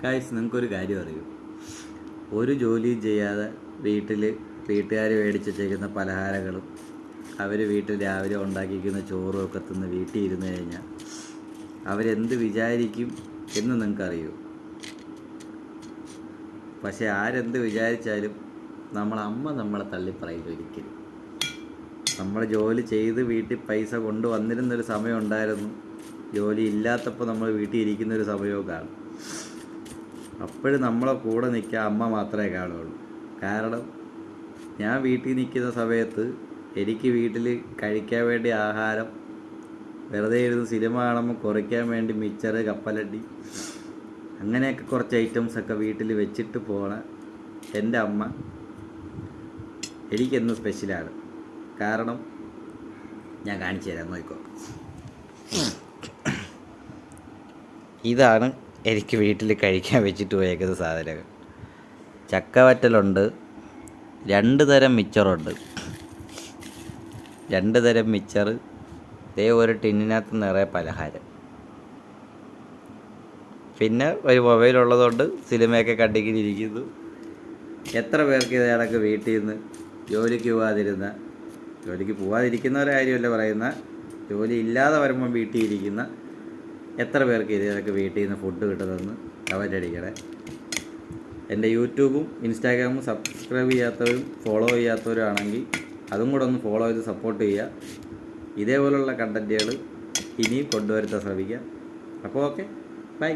Guys, നിങ്ങൾക്കൊരു കാര്യം അറിയൂ? ഒരു ജോലിയും ചെയ്യാതെ വീട്ടുകാർ മേടിച്ച് വച്ചേക്കുന്ന പലഹാരങ്ങളും വീട്ടിൽ രാവിലെ ഉണ്ടാക്കിയിരിക്കുന്ന ചോറും ഒക്കെ തിന്ന് വീട്ടിൽ ഇരുന്ന് കഴിഞ്ഞാൽ അവരെന്ത് വിചാരിക്കും എന്ന് നിങ്ങൾക്കറിയൂ? പക്ഷേ ആരെന്ത് വിചാരിച്ചാലും നമ്മളെ തള്ളിപ്പറയില്ല ഒരിക്കലും. നമ്മൾ ജോലി ചെയ്ത് വീട്ടിൽ പൈസ കൊണ്ടുവന്നിരുന്നൊരു സമയം ഉണ്ടായിരുന്നു. ജോലി ഇല്ലാത്തപ്പോൾ നമ്മൾ വീട്ടിൽ ഇരിക്കുന്നൊരു സമയവും കാണും. അപ്പോഴും നമ്മളെ കൂടെ നിൽക്കാൻ അമ്മ മാത്രമേ കാണുള്ളൂ. കാരണം ഞാൻ വീട്ടിൽ നിൽക്കുന്ന സമയത്ത് എനിക്ക് വീട്ടിൽ കഴിക്കാൻ വേണ്ടി ആഹാരം, വെറുതെ ഇരുന്ന് സിനിമ കാണുമ്പോൾ കുറയ്ക്കാൻ വേണ്ടി മിച്ചർ, കപ്പലണ്ടി, അങ്ങനെയൊക്കെ കുറച്ച് ഐറ്റംസൊക്കെ വീട്ടിൽ വെച്ചിട്ട് പോണ എൻ്റെ അമ്മ എനിക്കെന്നും സ്പെഷ്യലാണ്. കാരണം ഞാൻ കാണിച്ചു തരാം, നോക്കിക്കോ. ഇതാണ് എനിക്ക് വീട്ടിൽ കഴിക്കാൻ വെച്ചിട്ട് പോയേക്കുന്ന സാധനങ്ങൾ. ചക്കവറ്റലുണ്ട്, 2 തരം മിച്ചറുണ്ട്. 2 തരം മിച്ചർ, ഒരു ടിന്നിനകത്ത് നിറയെ പലഹാരം. പിന്നെ ഒരു മൊബൈലുള്ളതുകൊണ്ട് സിനിമയൊക്കെ കണ്ടിരിക്കുന്നു. എത്ര പേർക്ക് ഇത് കണക്ക് വീട്ടിൽ നിന്ന് ജോലിക്ക് പോകാതിരിക്കുന്നവരുടെ കാര്യമല്ല പറയുന്ന, ജോലി ഇല്ലാതെ വരുമ്പം വീട്ടിൽ ഇരിക്കുന്ന എത്ര പേർക്ക് ഇത് കണക്ക് വീട്ടിൽ നിന്ന് ഫുഡ് കിട്ടുന്നതെന്ന് കമൻ്റ് അടിക്കണേ. എൻ്റെ യൂട്യൂബും ഇൻസ്റ്റാഗ്രാമും സബ്സ്ക്രൈബ് ചെയ്യാത്തവരും ഫോളോ ചെയ്യാത്തവരും ആണെങ്കിൽ അതും കൂടെ ഒന്ന് ഫോളോ ചെയ്ത് സപ്പോർട്ട് ചെയ്യുക. ഇതേപോലുള്ള കണ്ടൻറ്റുകൾ ഇനിയും കൊണ്ടുവരുത്താൻ ശ്രമിക്കുക. അപ്പോൾ ഓക്കെ, ബൈ.